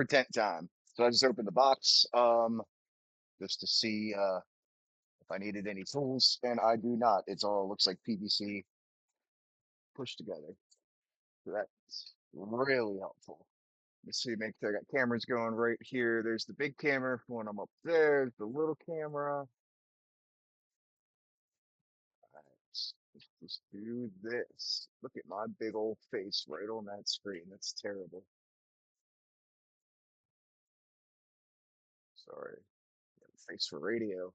Pretend time. So I just opened the box, just to see if I needed any tools, and I do not. It's all looks like PVC pushed together. So that's really helpful. Let's see, make sure I got cameras going right here. There's the big camera for when I'm up there, the little camera. All right, let's just do this. Look at my big old face right on that screen. That's terrible. Sorry. Face for radio.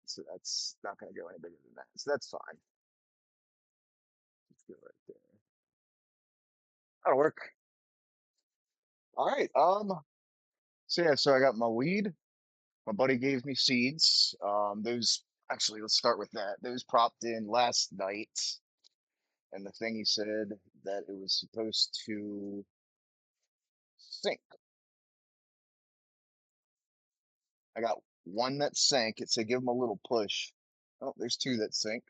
So that's not going to go any bigger than that. So that's fine. Let's go right there. That'll work. All right. So yeah, so I got my weed. My buddy gave me seeds. Those actually, let's start with that. Those propped in last night, and the thing he said that it was supposed to sink. I got one that sank. It said give them a little push. Oh, there's two that sink.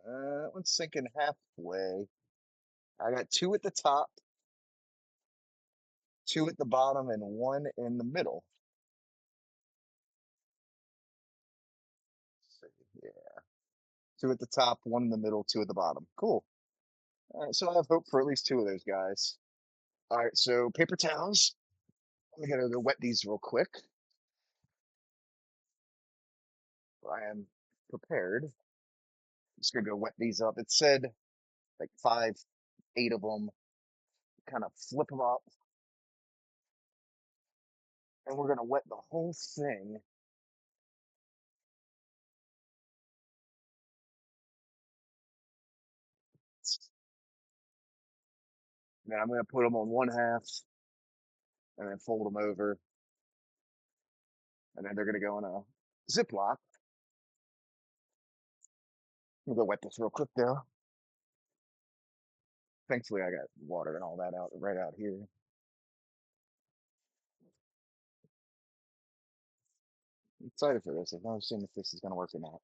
That one's sinking halfway. I got two at the top, two at the bottom, and one in the middle. So, yeah, two at the top, one in the middle, two at the bottom. Cool. All right, so I have hope for at least two of those guys. All right, so paper towels. I'm gonna go wet these real quick. I am prepared. Just gonna go wet these up. It said like five, eight of them. Kind of flip them up, and we're gonna wet the whole thing. And then I'm gonna put them on one half, and then fold them over, and then they're gonna go in a Ziploc. I'm gonna wet this real quick though. Thankfully, I got water and all that out right out here. I'm excited for this. I've never seen if this is gonna work or not.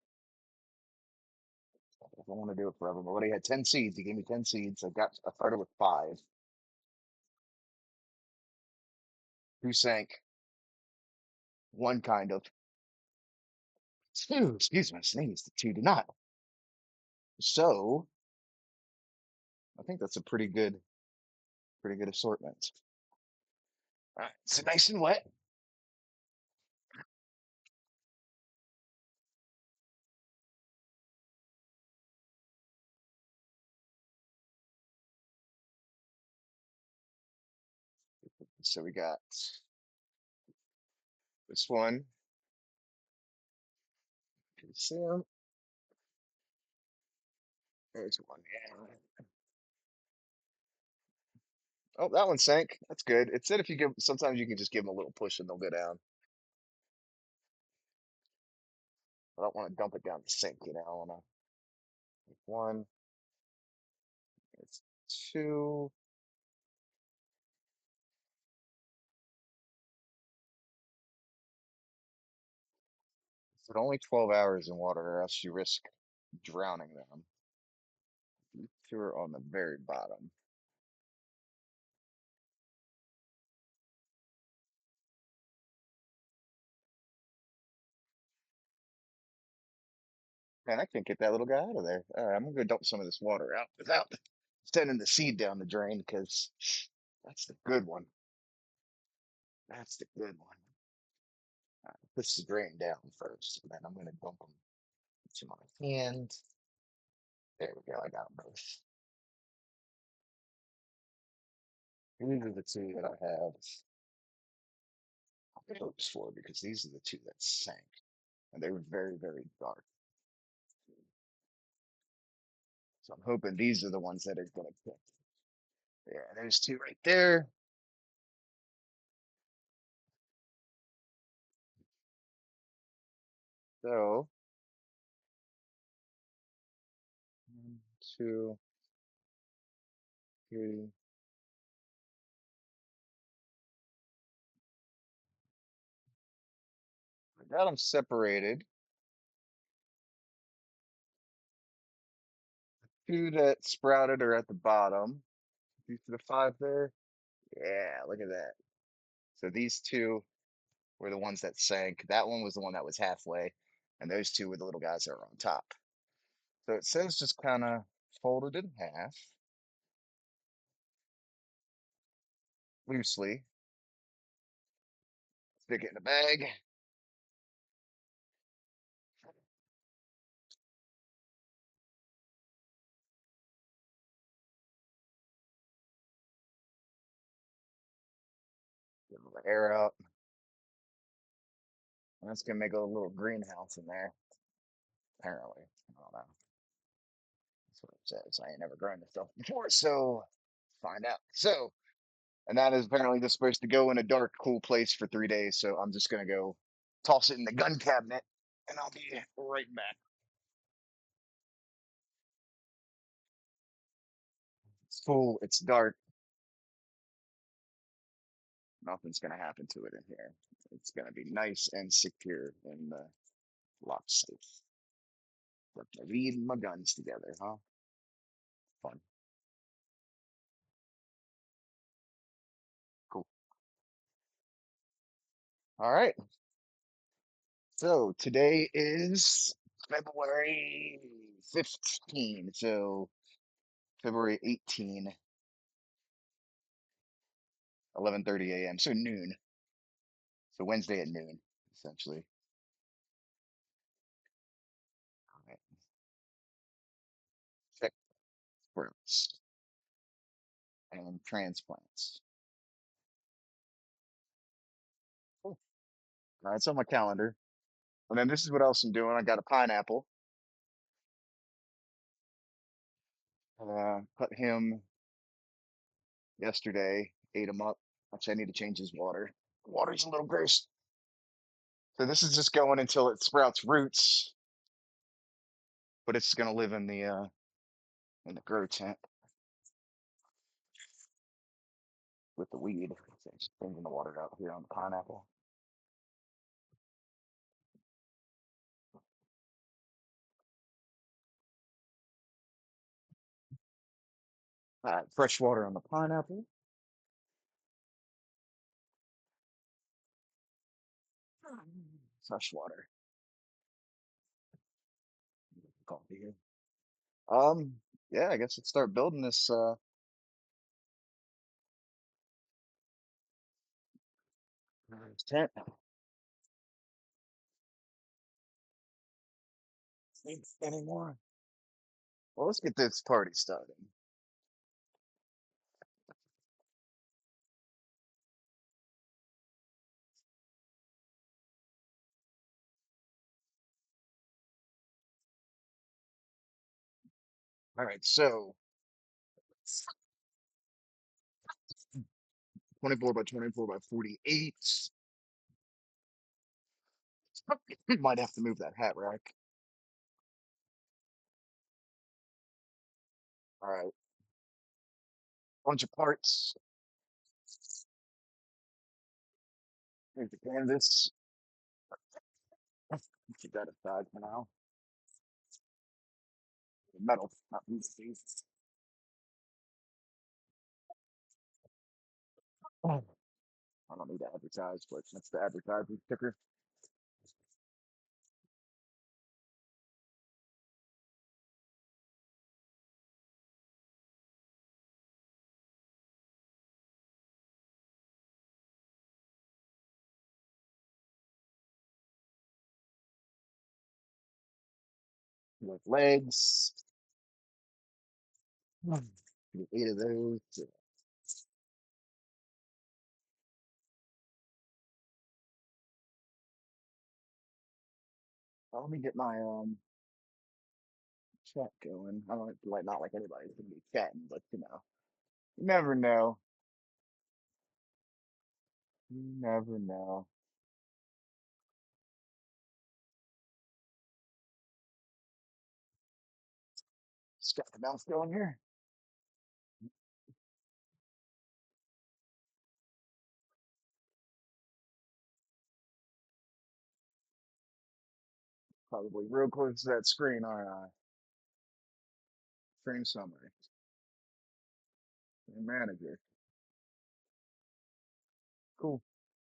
I don't want to do it forever. But he had 10 seeds. He gave me 10 seeds. I started with five. Two sank, one kind of. Two, excuse my sneeze. The two did not. So I think that's a pretty good assortment. All right, so nice and wet. So we got this one. Can you see 'em? There's one. Yeah. Oh, that one sank. That's good. It said if you give, sometimes you can just give them a little push and they'll go down. I don't want to dump it down the sink, you know. I want to one, it's two. But only 12 hours in water, or else you risk drowning them. Two are on the very bottom. Man, I can't get that little guy out of there. All right, I'm gonna go dump some of this water out without sending the seed down the drain because that's the good one. That's the good one. Push the drain down first, and then I'm gonna dump them to my hand. There we go. I got them both. These are the two that I have hopes for because these are the two that sank, and they were very, very dark. So I'm hoping these are the ones that are gonna kick. Yeah, there's two right there. So one, two, three. I got them separated. Two that sprouted are at the bottom. 2 to the 5 there. Yeah, look at that. So these two were the ones that sank. That one was the one that was halfway, and those two were the little guys that were on top. So it says just kind of folded in half loosely. Stick it in a bag. Get a little air out. And that's gonna make a little greenhouse in there. Apparently, I don't know. That's what it says. I ain't never grown this stuff before, so find out. So, and that is apparently just supposed to go in a dark, cool place for 3 days. So I'm just gonna go toss it in the gun cabinet, and I'll be right back. It's full. It's dark. Nothing's gonna happen to it in here. It's gonna be nice and secure and lock safe. But leave my guns together, huh? Fun. Cool. All right. So today is February 15. So February 18, 11:30 a.m. So noon. So Wednesday at noon, essentially. All right. Check births and transplants. Cool. All right, it's on my calendar. And then this is what else I'm doing. I got a pineapple. Cut him yesterday, ate him up. Actually, I need to change his water. Water's a little gross. So this is just going until it sprouts roots, but it's gonna live in the grow tent with the weed. So just changing the water out here on the pineapple. Fresh water on the pineapple. Fresh water. Coffee here. Um, yeah, I guess let's start building this tent anymore. Well, let's get this party started. All right, so 24 by 24 by 48. Might have to move that hat rack. All right, bunch of parts. Here's the canvas. Keep that aside for now. Metal, not these. Oh, I don't need to advertise, but that's the advertising sticker. With legs. Get 8 of those. Let me get my chat going. I don't like not like anybody's gonna be chatting, but you never know. You never know. Just got the mouse going here. Probably real close to that screen, aren't I? Screen summary. and manager. Cool.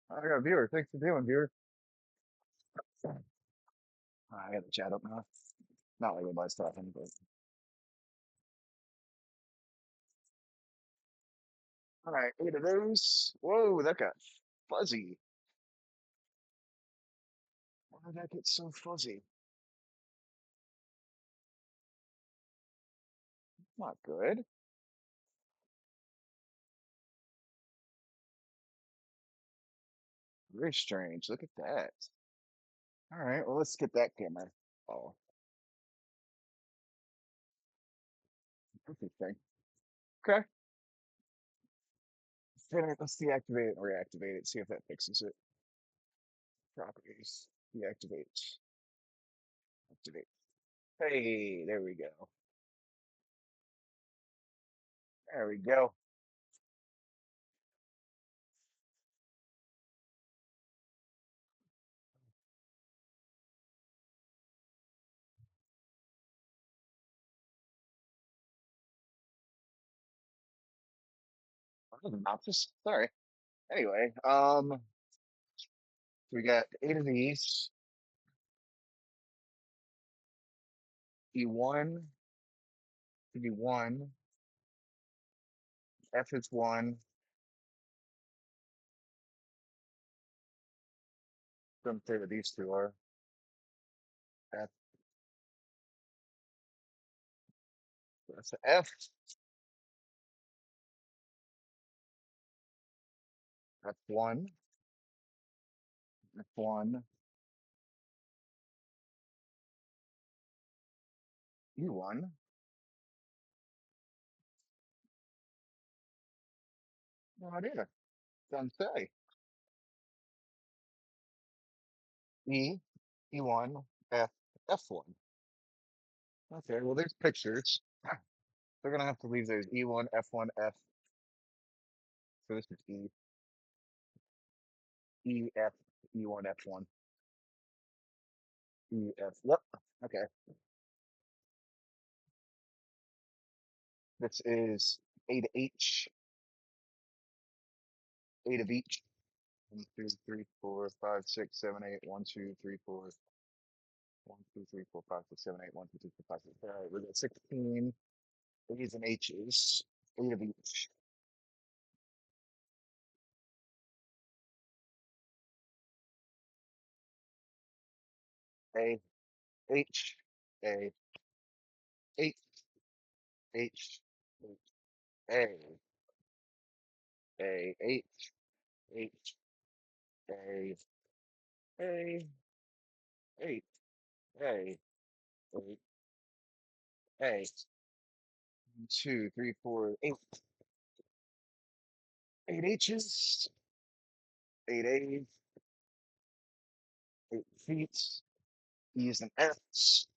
I got a viewer. Thanks for doing, viewer. I got the chat up now. Not like anybody's talking, but all right, 8 of those. Whoa, that got fuzzy. Why did that get so fuzzy? Not good. Very strange. Look at that. All right, well, let's get that camera. Oh, interesting. Okay. Let's deactivate it and reactivate it. See if that fixes it. Properties. Deactivate. Activate. Hey, there we go. There we go. I was about this. Sorry. Anyway, we got 8 of these. E1, E1, F is one. Don't say what these two are. F, that's the F, F1, F1, E1. No idea. Doesn't say. E, E1, F, F1. Okay, well, there's pictures. They're gonna have to leave those E1, F1, F. So this is E, E, F, E1, F1, E, F. Yep. Okay. This is A to H, 8 of each. 1, 2, 3, 4, 5, 6, 7, 8. 1, 2, 3, 4. 1, 2, 3, 4, 5, 6, 7, 8. 1, 2, 3, 4, 5, 6, 7, 8. We got 16 A's and H's, 8 of each. A, H, A, H, H, H, A, H, H, A, A, H, A, A, A. 2, 3, 4, 8. 8 H's, 8 A's, 8 feet. E's and F's.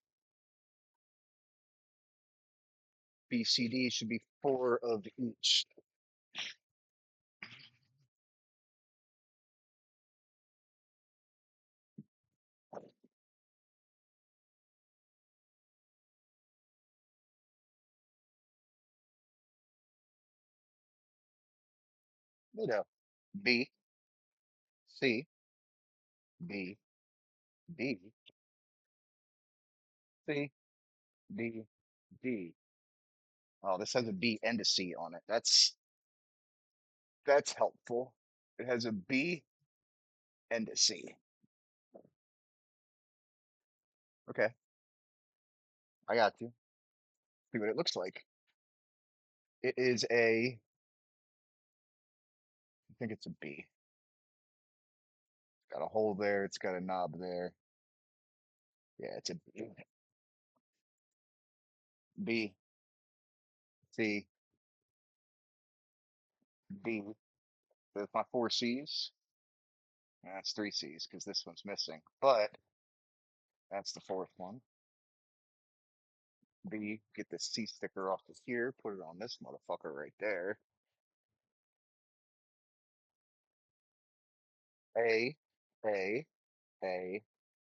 B, C, D should be 4 of each. You know, B, C, B, D, C, D, D. Oh, this has a B and a C on it. That's helpful. It has a B and a C. Okay, I got you. See what it looks like. It is I think it's a B. Got a hole there. It's got a knob there. Yeah, it's a B. B, C, D. That's my 4 C's. That's 3 C's because this one's missing. But that's the fourth one. B, get the C sticker off of here, put it on this motherfucker right there. A, A, A,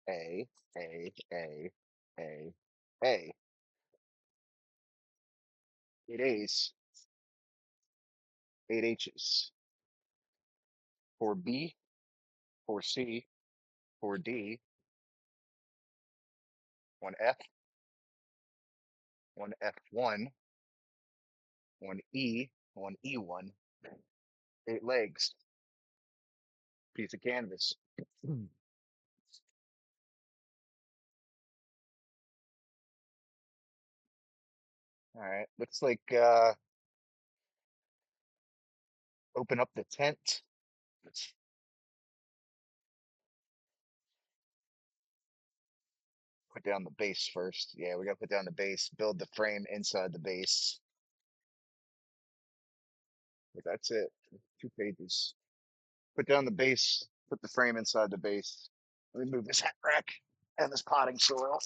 A, A, A, A, A. 8 A's. 8 H's, 4 B, 4 C, 4 D, 1 F, 1 F1, 1 E, 1 E1, 8 legs, piece of canvas. All right, looks like open up the tent. Let's put down the base first. Yeah, we gotta put down the base, build the frame inside the base. But that's it. 2 pages. Put down the base, put the frame inside the base. Let me move this hat rack and this potting soil.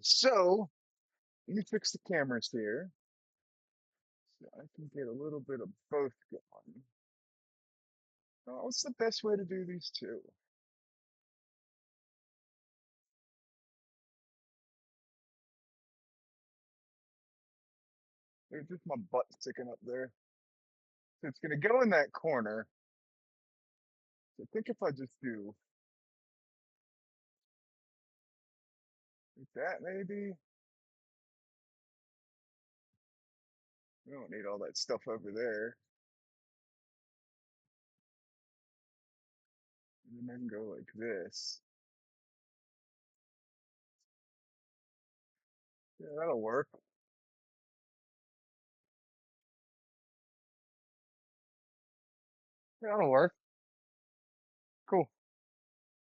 So let me fix the cameras here so I can get a little bit of both going. What's the best way to do these two? There's just my butt sticking up there. So it's gonna go in that corner. So I think if I just do like that, maybe we don't need all that stuff over there. And then I can go like this. Yeah, that'll work. Yeah, that'll work. Cool.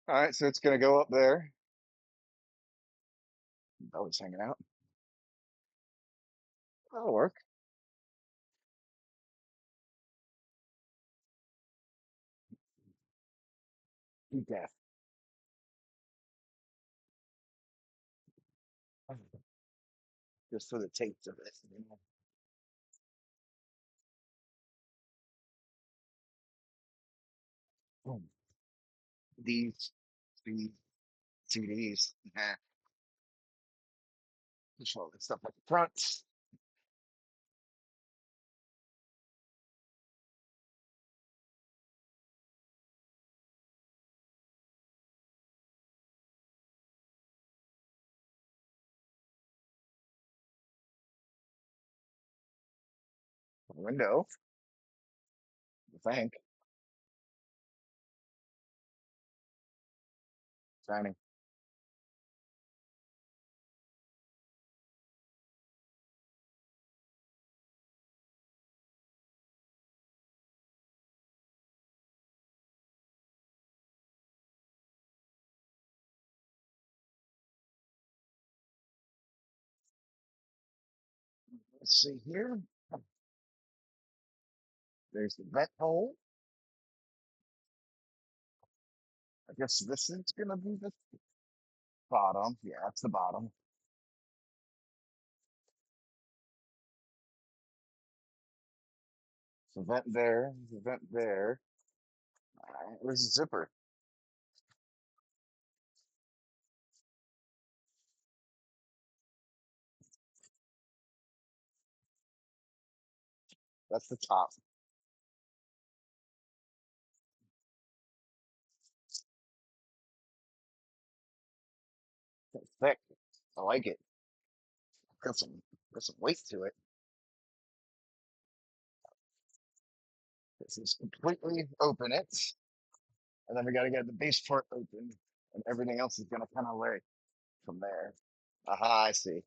All right, so it's gonna go up there. Belly's hanging out. That'll work. Be deaf. Just for the taste of it. Boom. These, these, CDs. Nah, just all that stuff at the front. Window, I think. Shining. Let's see here. There's the vent hole. I guess this is gonna be the bottom. Yeah, that's the bottom. So vent there, the vent there. All right, where's the zipper? That's the top. It's thick. I like it. Got some, got some weight to it. This is completely open it, and then we gotta get the base part open, and everything else is gonna kind of lay from there. Aha, I see.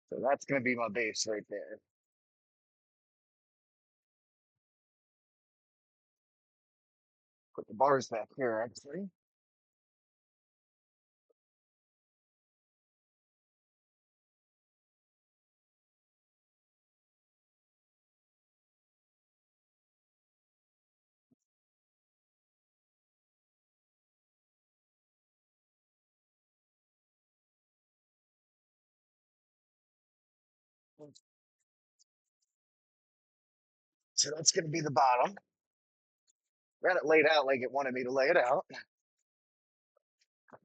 So that's gonna be my base right there. Put the bars back here, actually. So that's going to be the bottom. Got it laid out like it wanted me to lay it out.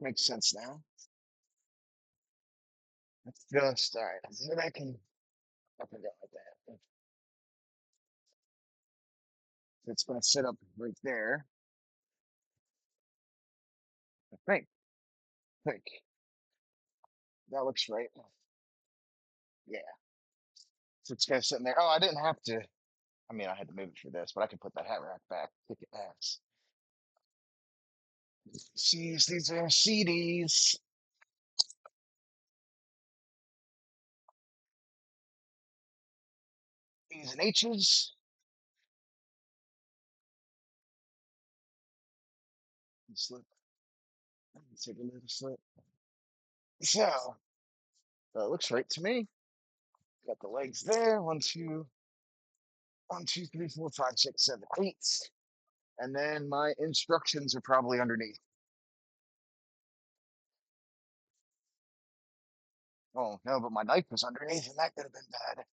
Makes sense now. Let's just, all right. So I can go like that. So it's going to sit up right there. I think that looks right. Yeah. So it's going to sit in there. Oh, I didn't have to. I mean, I had to move it for this, but I can put that hat rack back. Kick it ass. These are CDs. These and H's. Slip. Let's take a little slip. So that looks right to me. Got the legs there. One, two, three, four, five, six, seven, eight. And then my instructions are probably underneath. Oh no, but my knife was underneath, and that could have been bad.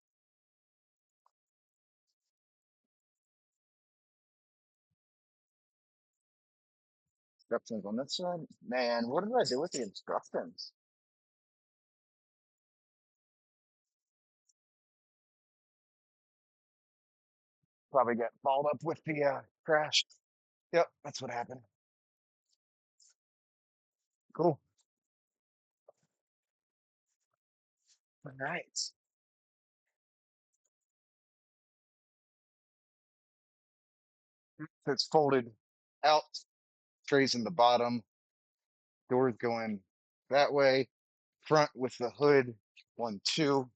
Instructions on this side. Man, what did I do with the instructions? Probably got balled up with the crash. Yep, that's what happened. Cool. All right. So it's folded out, trays in the bottom, doors going that way, front with the hood, one, two,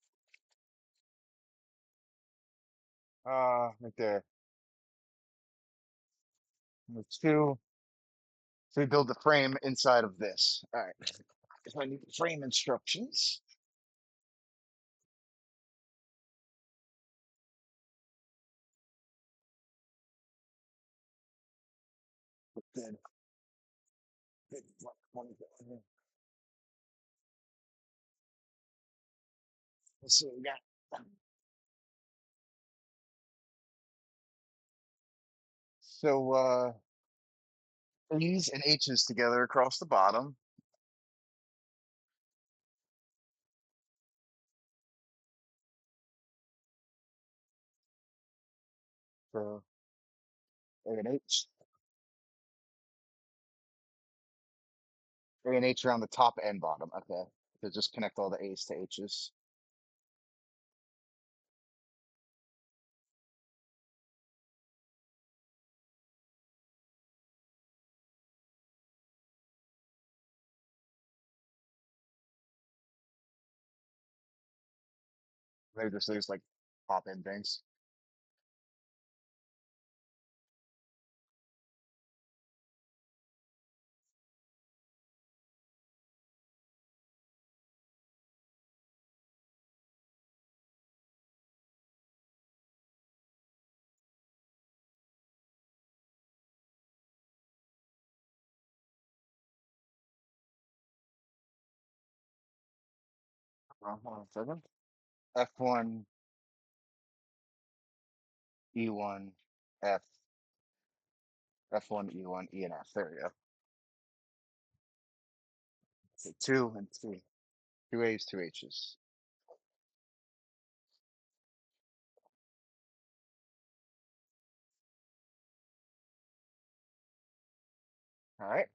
right there, number two. So we build the frame inside of this. All right. So I need the frame instructions. Good. Good. Let's see what we got. So E's and H's together across the bottom. So A and H. A and H around the top and bottom. Okay. So just connect all the A's to H's. Maybe just these like pop in things. Hold on a second. F1, E1, F, F1, E1, E and F. There we go. So two and three. Two A's, two H's. All right.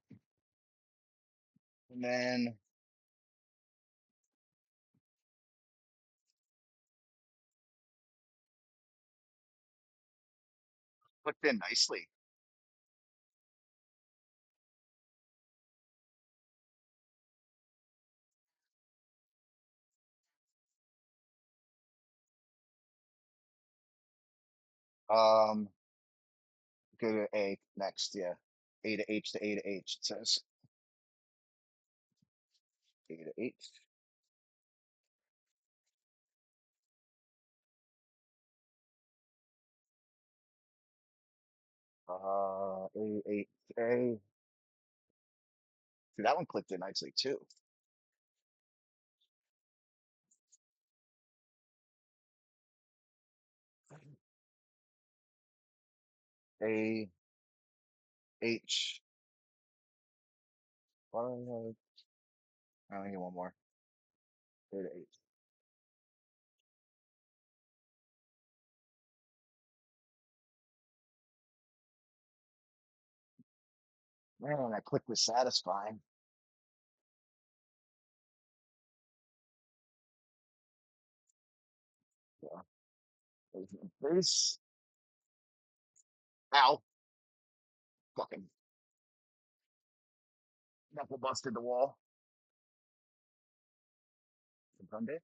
And then clicked in nicely. Um, go to A next. Yeah. A to H to A to H. It says A to H. A, H, A. See, that one clicked in nicely too. A H. I only need one more. A to H. Man, that click was satisfying. Yeah. There's my face. Ow. Fucking knuckle busted the wall. Confirmed it.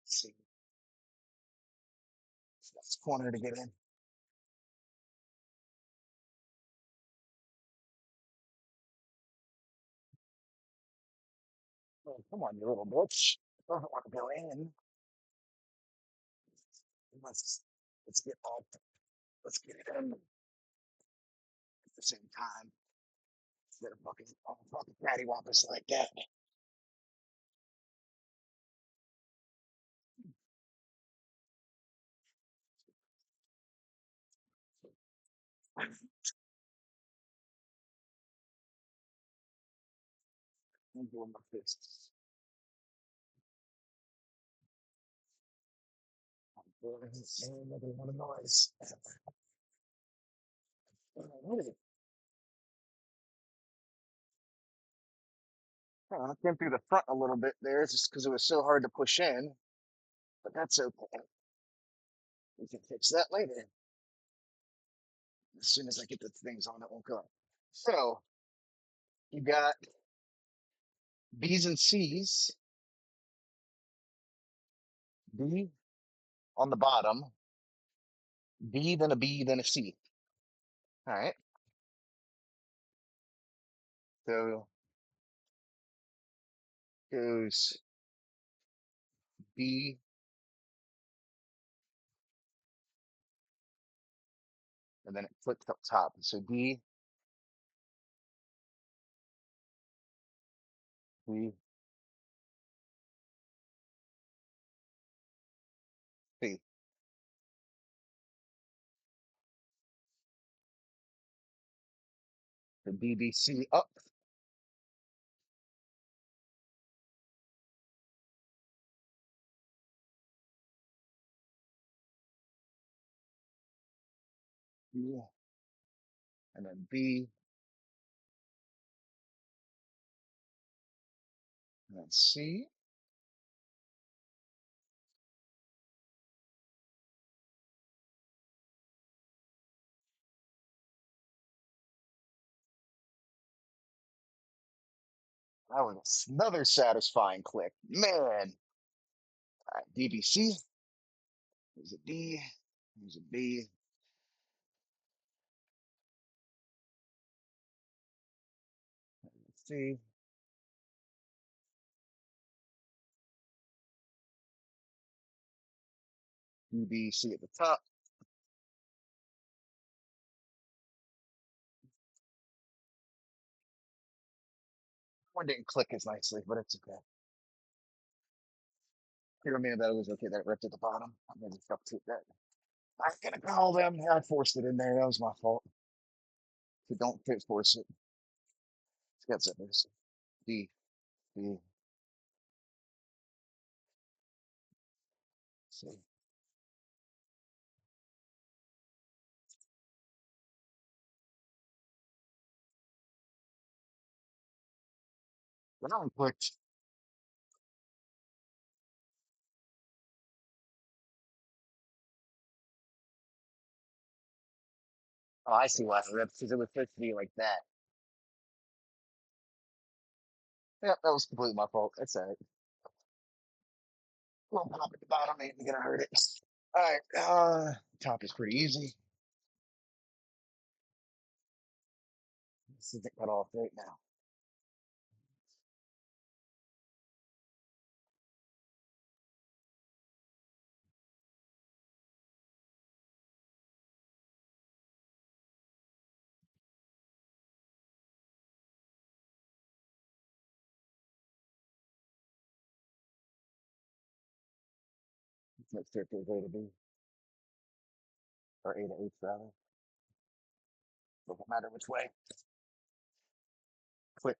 Let's see. That's corner to get in. Oh, come on, you little bitch. Doesn't want to go in. Let's let's get all let's get it in at the same time. Instead of fucking cattywampus like that. I'm doing my fists. I'm making a lot of noise. What is it? I came through the front a little bit there just because it was so hard to push in, but that's okay. We can fix that later. As soon as I get the things on, it won't go. So you got B's and C's, B on the bottom, B, then a B, then a C. All right. So goes B, and then it flips up top. So B, B, C. So B, B, C up, B, and then B, and then C. That was another satisfying click. Man. All right, D, B, C. There's a D. There's a B. C. D, B, C at the top. One didn't click as nicely, but it's okay. You know that it was okay that it ripped at the bottom. I'm gonna just to that. I'm gonna call them. I forced it in there. That was my fault. So don't fit force it. It's got zippers. D, B, C. When I clicked, oh, I see why it ripped because it was supposed to be like that. Yeah, that was completely my fault. That's all right. Little pop at the bottom ain't gonna hurt it. All right, top is pretty easy. This isn't cut off right now. Let's see if there's A to B, or A to H rather. Doesn't matter which way. Click,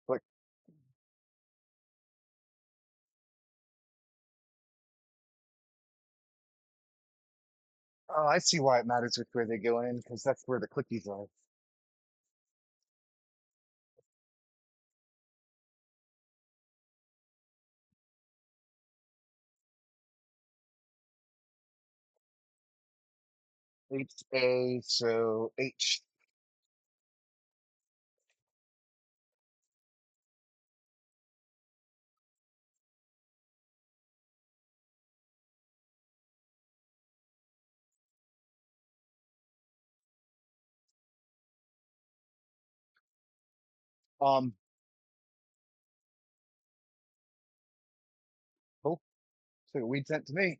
click. Oh, I see why it matters which way they go in, because that's where the clickies are. H A, so H. Um, oh, so weed sent to me.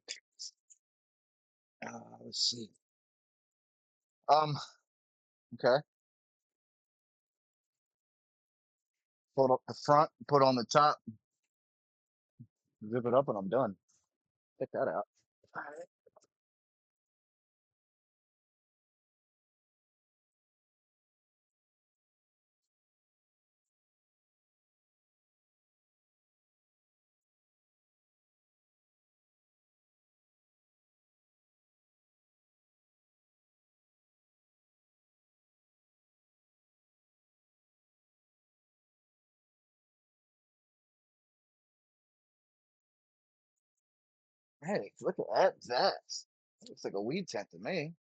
Let's see. Okay. Put up the front, put on the top, zip it up, and I'm done. Check that out. All right. Hey, look at that. Looks like a weed tent to me.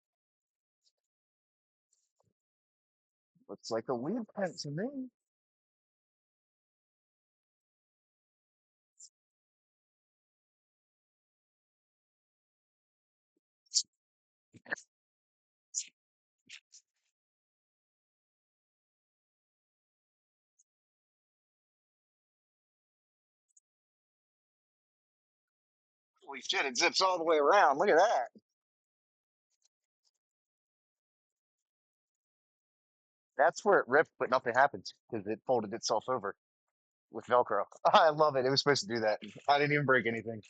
Looks like a weed tent to me. Holy shit, it zips all the way around. Look at that. That's where it ripped, but nothing happened because it folded itself over with Velcro. I love it. It was supposed to do that. I didn't even break anything.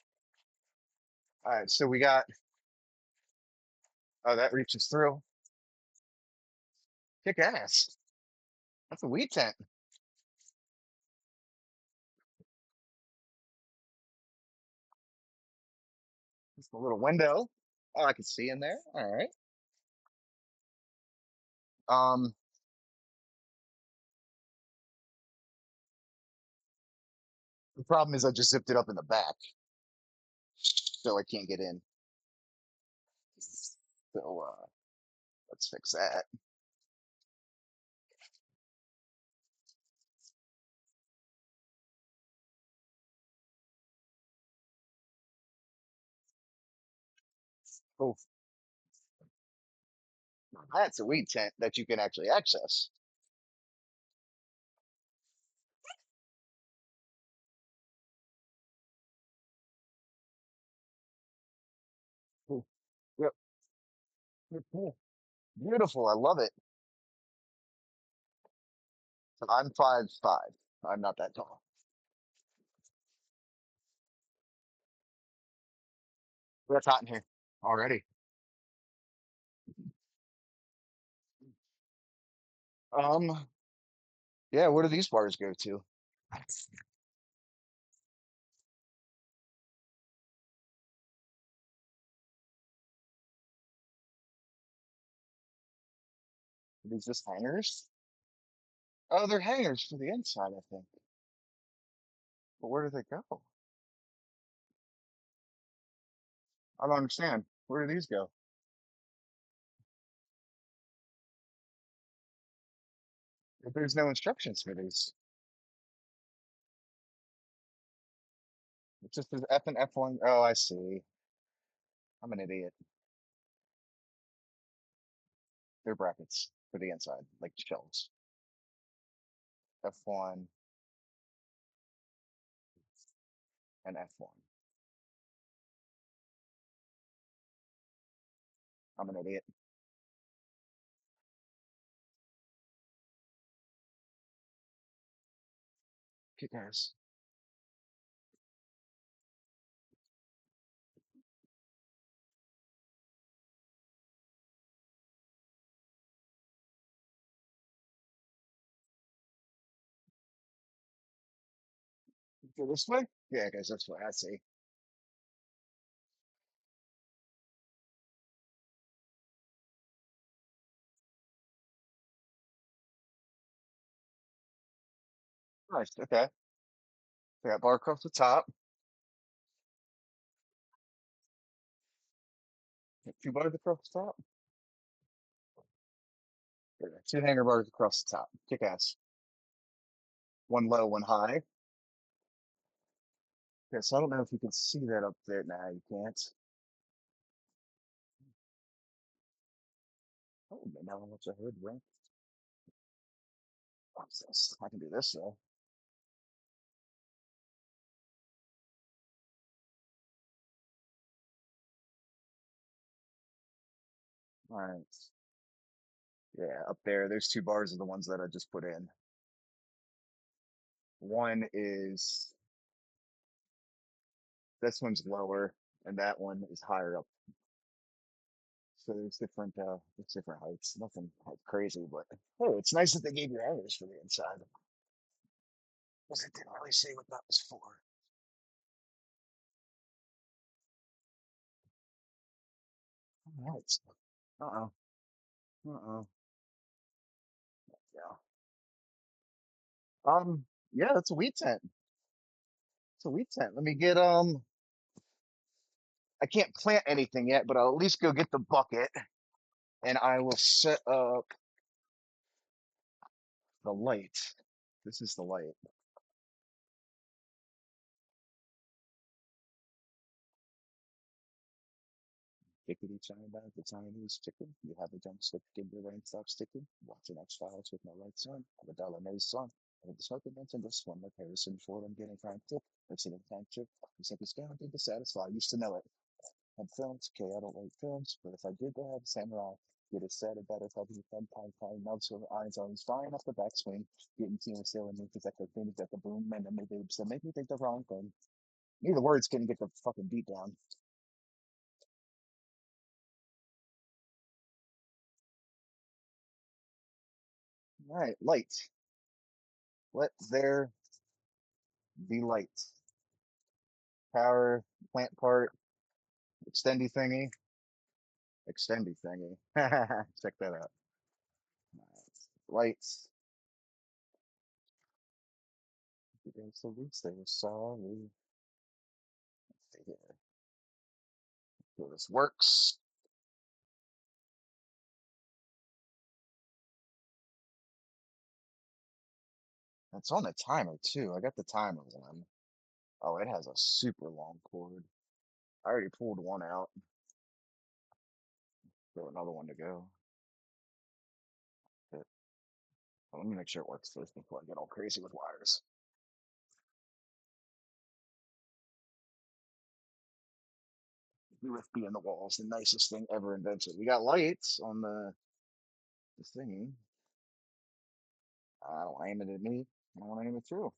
All right, so we got, oh, that reaches through. Kick ass. That's a weed tent. Just a little window. Oh, I can see in there. All right. Um, the problem is I just zipped it up in the back, so I can't get in. So let's fix that. Oh, that's a weed tent that you can actually access. Oh, yep. Yep, cool. Beautiful. I love it. I'm 5'5". I'm not that tall. That's hot in here already. Um, yeah, where do these bars go to? Are these just hangers? Oh, they're hangers for the inside, I think. But where do they go? I don't understand. Where do these go? If there's no instructions for these. It just says F and F1. Oh, I see. I'm an idiot. They're brackets for the inside, like shelves. F1 and F1. I'm an idiot. Kick ass. Go this way? Yeah, guys, that's what I see. Nice. Okay. We got bar across the top. Two bars across the top. There we go. Two hanger bars across the top. Kick ass. One low, one high. Okay, so I don't know if you can see that up there. Nah, you can't. Oh, man, now what's a hood ring? What's this? I can do this though. All right. Yeah, up there. There's two bars are the ones that I just put in. One is this one's lower, and that one is higher up. So there's different heights. Nothing like crazy, but oh, it's nice that they gave you hours for the inside. Because it didn't really say what that was for. All right. Uh-oh. Uh-oh. Yeah. Yeah, that's a wheat tent. It's a wheat tent. Let me get I can't plant anything yet, but I'll at least go get the bucket and I will set up the light. This is the light. Tickety chime back, the Chinese chicken. You have a jump stick, give your rain stop sticking. Watching X-Files with my lights on. I'm a dollar maze song. I have the smoking mention this one like Harrison Ford. I'm getting frantic. It's an intent trip. You simply guaranteed to satisfy. I used to know it. And films, okay, I don't like films, but if I did go have a samurai, get a set of better helping fun time time melts with eyes always flying off the backswing, getting seen with sailing movies like the things like the boom and the maybe so make me think the wrong thing. Neither words can get the fucking beat down. All right, light. Let there be light. Power, plant part, extendy thingy, extendy thingy. Check that out. Nice. Lights. There's the roots there. Sorry. Let's see here. So this works. It's on the timer too. I got the timer on. Oh, it has a super long cord. I already pulled one out. Got another one to go. But let me make sure it works first before I get all crazy with wires. USB in the wall is the nicest thing ever invented. We got lights on the thingy. I don't aim it at me. I want to aim it through.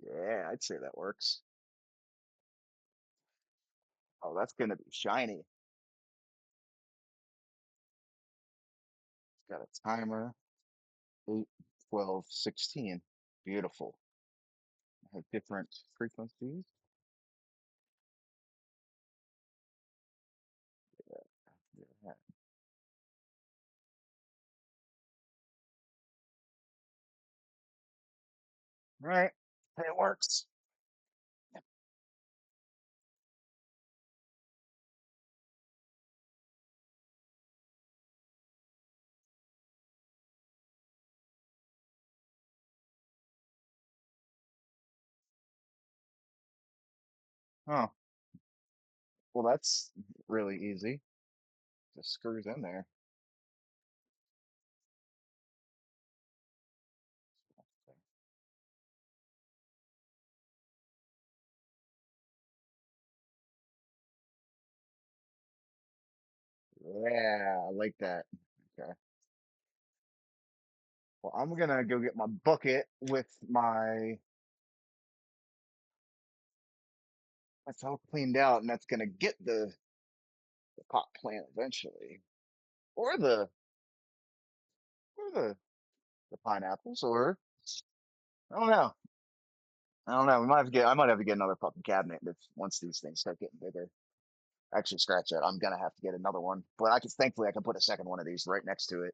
Yeah, I'd say that works. Oh, that's gonna be shiny. It's got a timer. 8, 12, 16. Beautiful. Have different frequencies. Yeah. Right. It works. Oh, well, that's really easy. Just screws in there. Yeah, I like that. Okay. Well, I'm gonna go get my bucket with my That's all cleaned out, and that's gonna get the pot plant eventually, or the pineapples, or I don't know. I don't know. We might have to get. I might have to get another fucking cabinet if once these things start getting bigger. Actually, scratch that. I'm gonna have to get another one, but I can thankfully I can put a second one of these right next to it,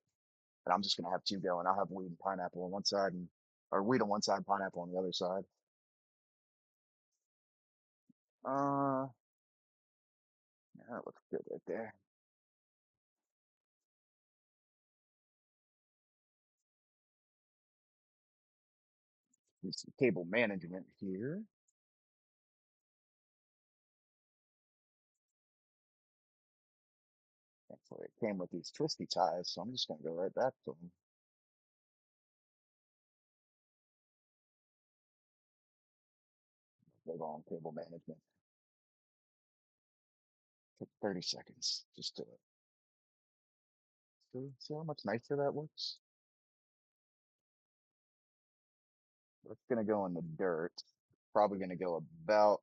and I'm just gonna have two going. I'll have weed and pineapple on one side, and or weed on one side, pineapple on the other side. Uh, yeah, that looks good right there. There's some cable management here. Thankfully, it came with these twisty ties, so I'm just gonna go right back to them. Live on cable management. Took 30 seconds just to see how much nicer that looks. It's gonna go in the dirt. Probably gonna go about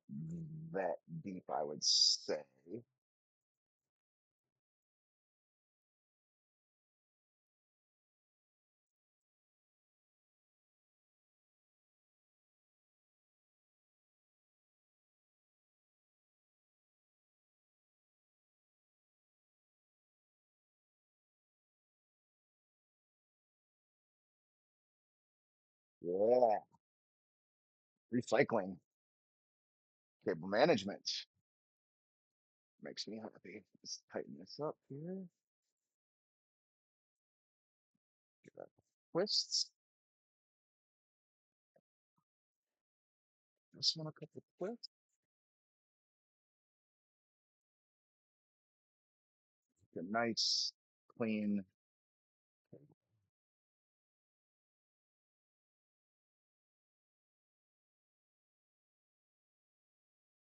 that deep, I would say. Yeah, recycling, cable management makes me happy. Let's tighten this up here. Give that twists. This one a couple twists. A nice, clean.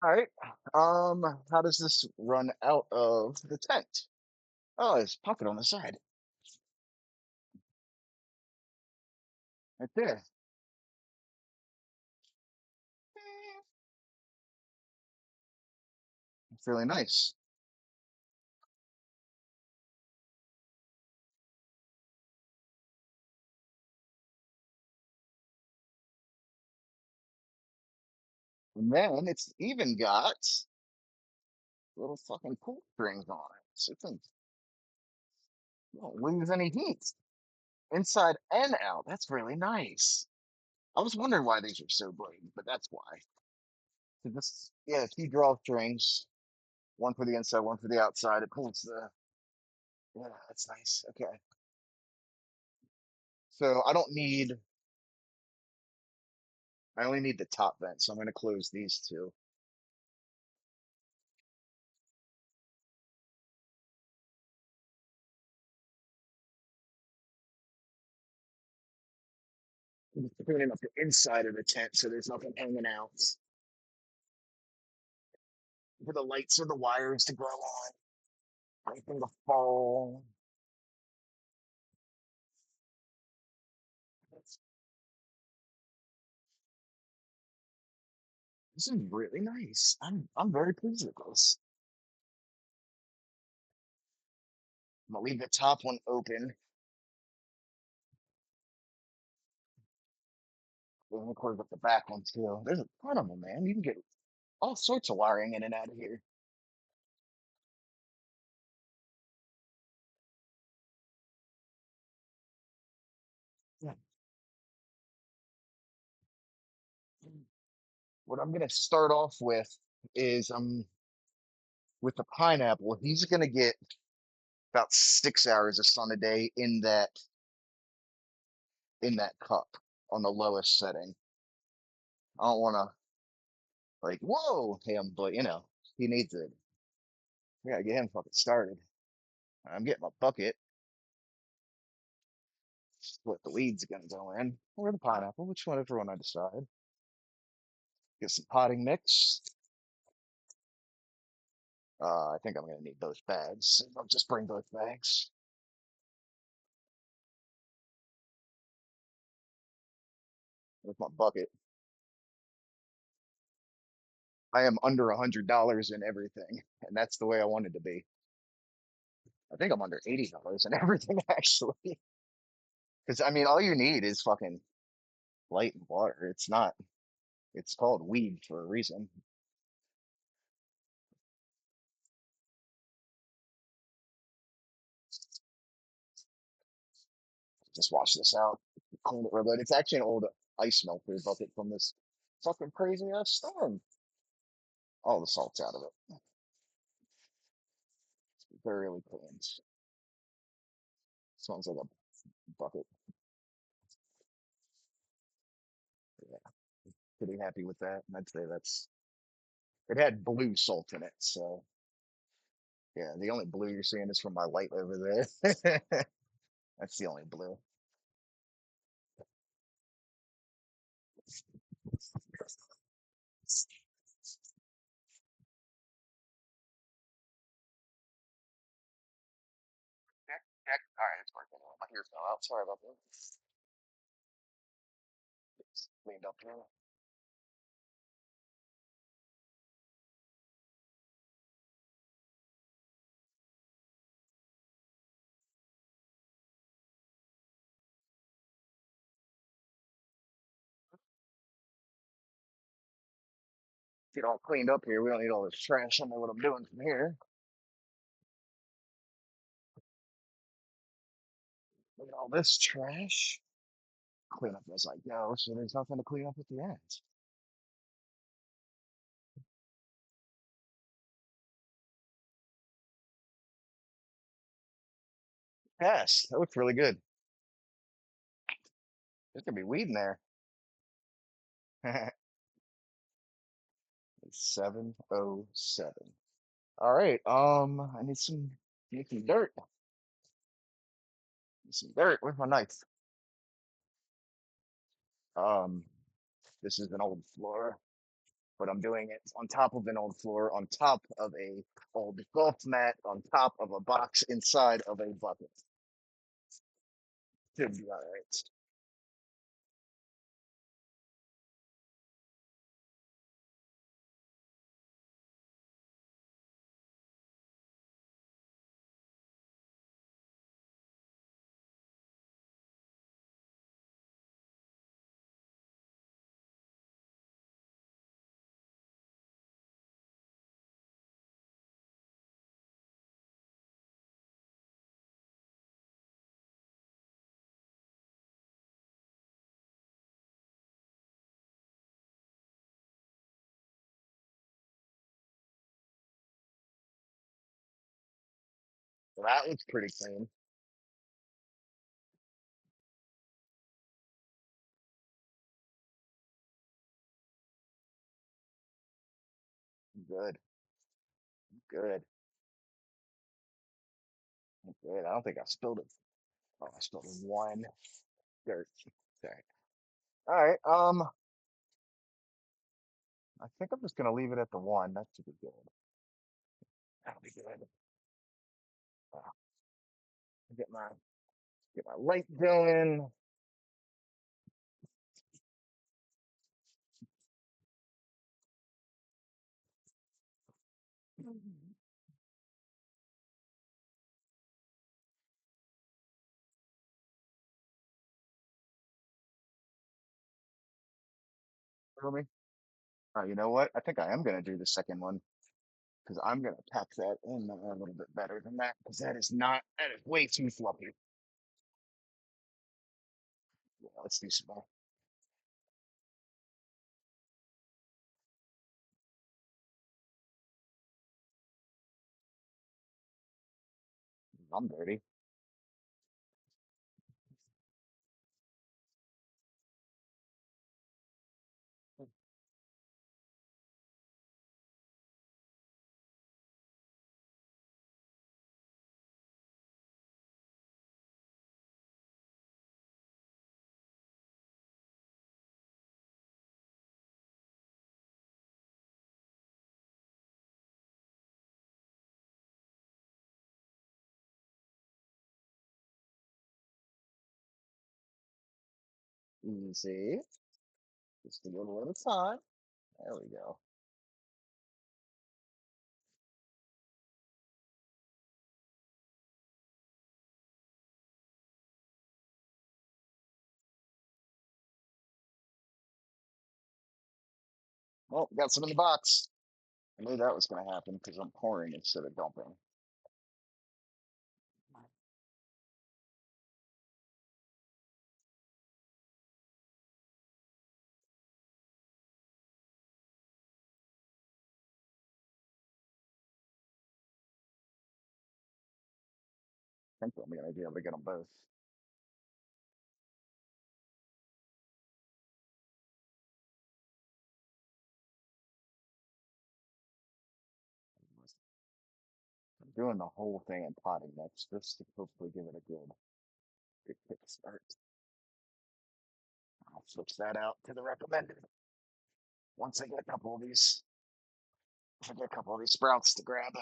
All right. How does this run out of the tent? Oh, there's a pocket on the side. Right there. It's really nice. And then it's even got little fucking pull strings on it. So it don't lose any heat inside and out. That's really nice. I was wondering why these are so big, but that's why. So this, yeah, two drawstrings, one for the inside, one for the outside. It pulls the, yeah, that's nice. Okay. So I only need the top vent. So I'm going to close these two. I'm just cleaning up the inside of the tent so there's nothing hanging out for the lights or the wires to grow on. Anything to fall. This is really nice. I'm very pleased with this. I'm gonna leave the top one open. We're gonna close up the back one too. There's a ton of them, man. You can get all sorts of wiring in and out of here. Yeah. What I'm gonna start off with is with the pineapple. He's gonna get about 6 hours of sun a day in that cup on the lowest setting. I don't want to like whoa him, but he needs it. We gotta get him fucking started. I'm getting my bucket. Split the weeds are gonna go in or the pineapple, which one, everyone I decide. Get some potting mix. I think I'm gonna need both bags. I'll just bring both bags. With my bucket. I am under $100 in everything, and that's the way I wanted to be. I think I'm under $80 in everything actually. Because I mean, all you need is fucking light and water. It's not. It's called weed for a reason. Just wash this out, clean it real good. It's actually an old ice melter bucket from this fucking crazy ass storm. All the salt's out of it. Thoroughly cleaned. Smells like a bucket. Yeah, pretty happy with that. And I'd say that's it had blue salt in it. So yeah, the only blue you're seeing is from my light over there. That's the only blue. Check, check. All right, it's working. My ears fell out. Sorry about that. It's cleaned up here. Get all cleaned up here. We don't need all this trash. I know what I'm doing from here. Look at all this trash. Clean up as I go, so there's nothing to clean up at the end. Yes, that looks really good. There's gonna be weed in there. 707. All right. I need some dirt. Need some dirt. Where's my knife? Um, this is an old floor, but I'm doing it on top of an old floor, on top of a old golf mat, on top of a box inside of a bucket. Should be all right. So that looks pretty clean. Good. Good. Good. I don't think I spilled it. Oh, I spilled one dirt. Okay. All right. I think I'm just gonna leave it at the one. That should be good. That'll be good. Uh, get my get my light going. Feel me? You know what? I think I am gonna do the second one because I'm gonna pack that in a little bit better than that because that is way too fluffy. Yeah, let's do some more. I'm dirty. Easy. Just a little at a time. There we go. Well, got some in the box. I knew that was going to happen because I'm pouring instead of dumping. I think I'm going to be able to get them both. I'm doing the whole thing in potting mix just to hopefully give it a good kick start. I'll switch that out to the recommended once I get a couple of these. If I get a couple of these sprouts to grab.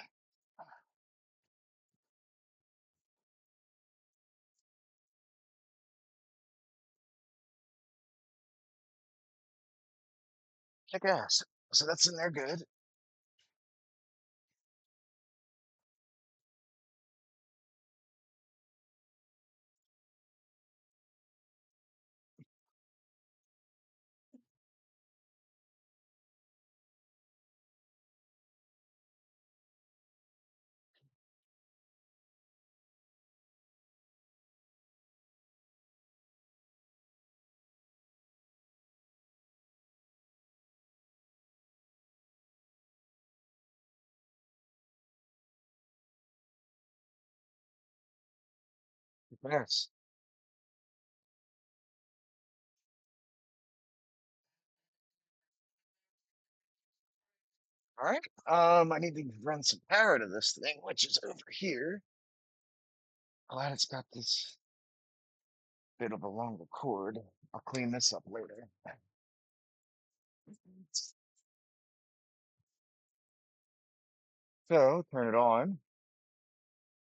Kick ass. So that's in there good. Yes. All right. I need to run some power to this thing, which is over here. Glad it's got this bit of a longer cord. I'll clean this up later. So turn it on.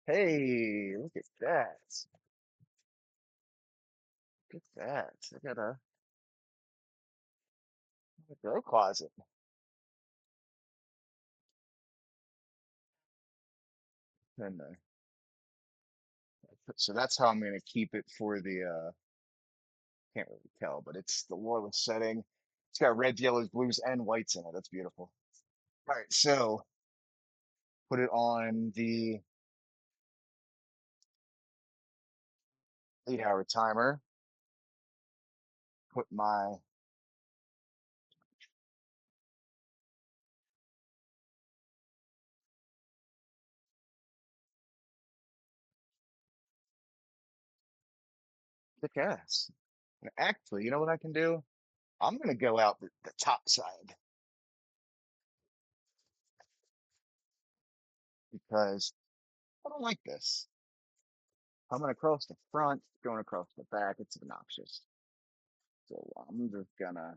Hey, look at that. Look at that. I got a grow closet. And so that's how I'm going to keep it for the, can't really tell, but it's the wireless setting. It's got reds, yellows, blues, and whites in it. That's beautiful. All right. So put it on the 8-hour timer. Put my thick ass. And actually, you know what I can do? I'm going to go out the top side because I don't like this. Coming across the front, going across the back, it's obnoxious. So I'm just gonna,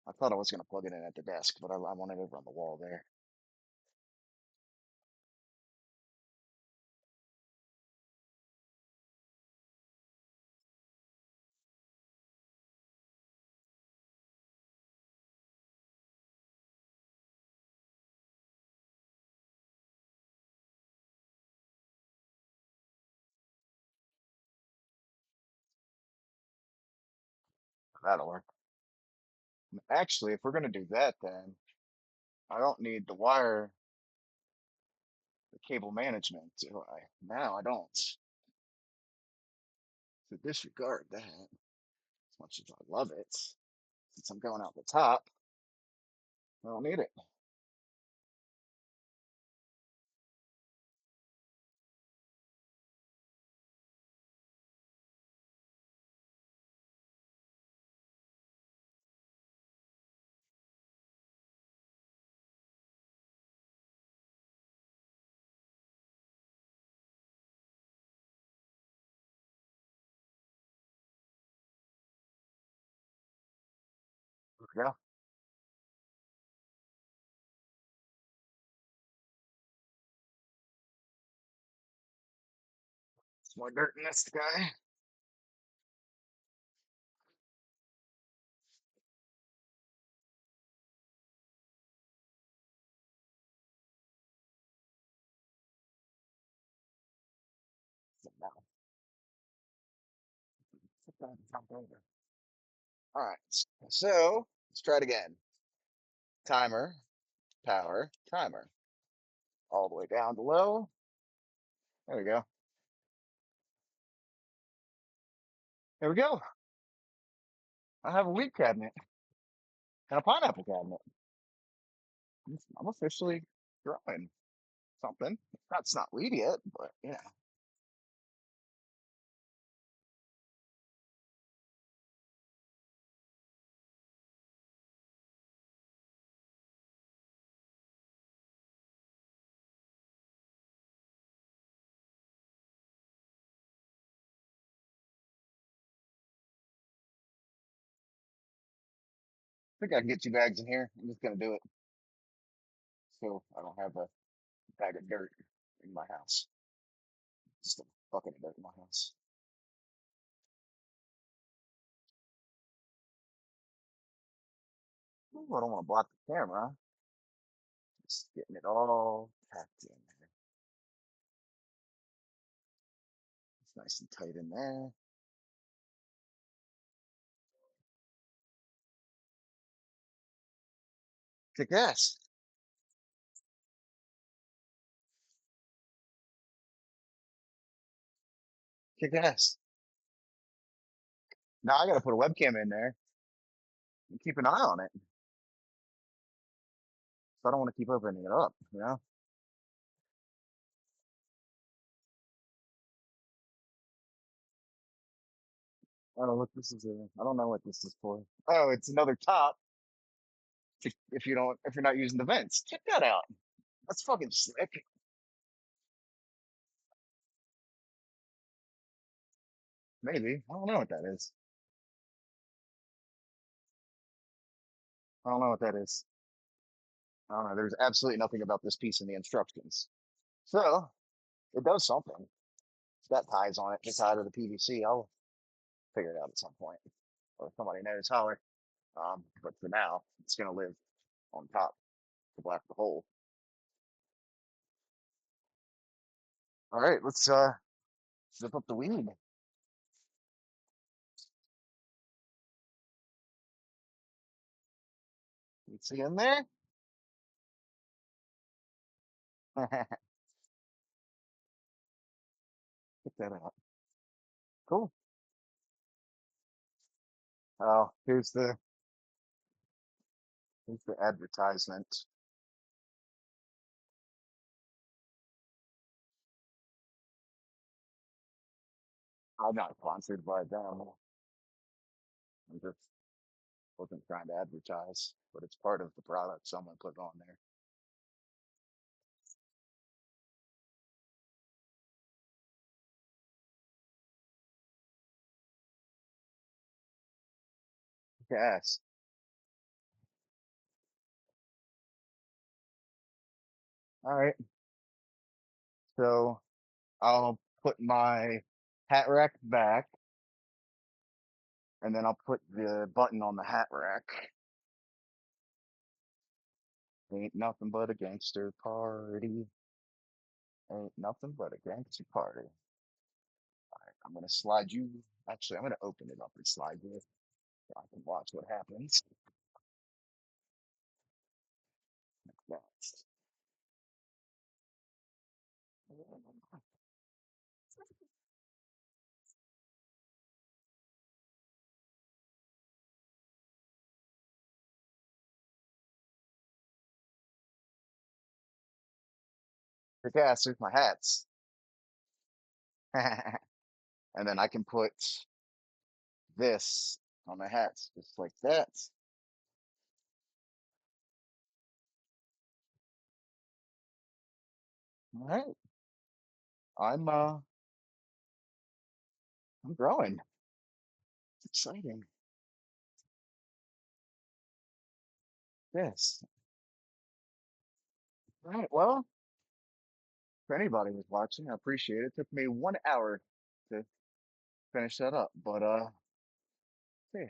I thought I was gonna plug it in at the desk, but I want it over on the wall there. That'll work. Actually, if we're gonna do that, then I don't need the wire, the cable management, do I? Now I don't. So disregard that as much as I love it. Since I'm going out the top, I don't need it. Yeah, it's more dirt in this guy. All right, so let's try it again. timer, power, timer. All the way down to low. There we go. There we go. I have a weed cabinet and a pineapple cabinet. I'm officially growing something. That's not weed yet, but yeah. I think I can get 2 bags in here. I'm just gonna do it so I don't have a bag of dirt in my house. Just a bucket of dirt in my house. Ooh, I don't want to block the camera. Just getting it all packed in there. It's nice and tight in there. Kick ass. Kick ass. Now I gotta put a webcam in there and keep an eye on it. So I don't want to keep opening it up, you know? Oh, look, this is a, I don't know what this is for. Oh, it's another top if you don't, if you're not using the vents. Check that out. That's fucking slick. Maybe. I don't know what that is. I don't know what that is. I don't know. There's absolutely nothing about this piece in the instructions. So it does something. If that ties on it, just out of the PVC. I'll figure it out at some point. Or if somebody knows, holler. But for now, it's gonna live on top to black the hole. All right, let's zip up the weed. You see in there? Check that out. Cool. Oh, here's the advertisement. I'm not sponsored by them. I'm just wasn't trying to advertise, but it's part of the product, so I'm gonna put it on there. Yes. All right. So I'll put my hat rack back, and then I'll put the button on the hat rack. Ain't nothing but a gangster party. Ain't nothing but a gangster party. All right, I'm gonna slide you. Actually, I'm gonna open it up and slide you so I can watch what happens. Next. Okay, there's my hats. And then I can put this on my hats just like that. All right. I'm I'm growing. It's exciting. Yes. All right. Well, for anybody who's watching, I appreciate it. It took me 1 hour to finish that up, but see.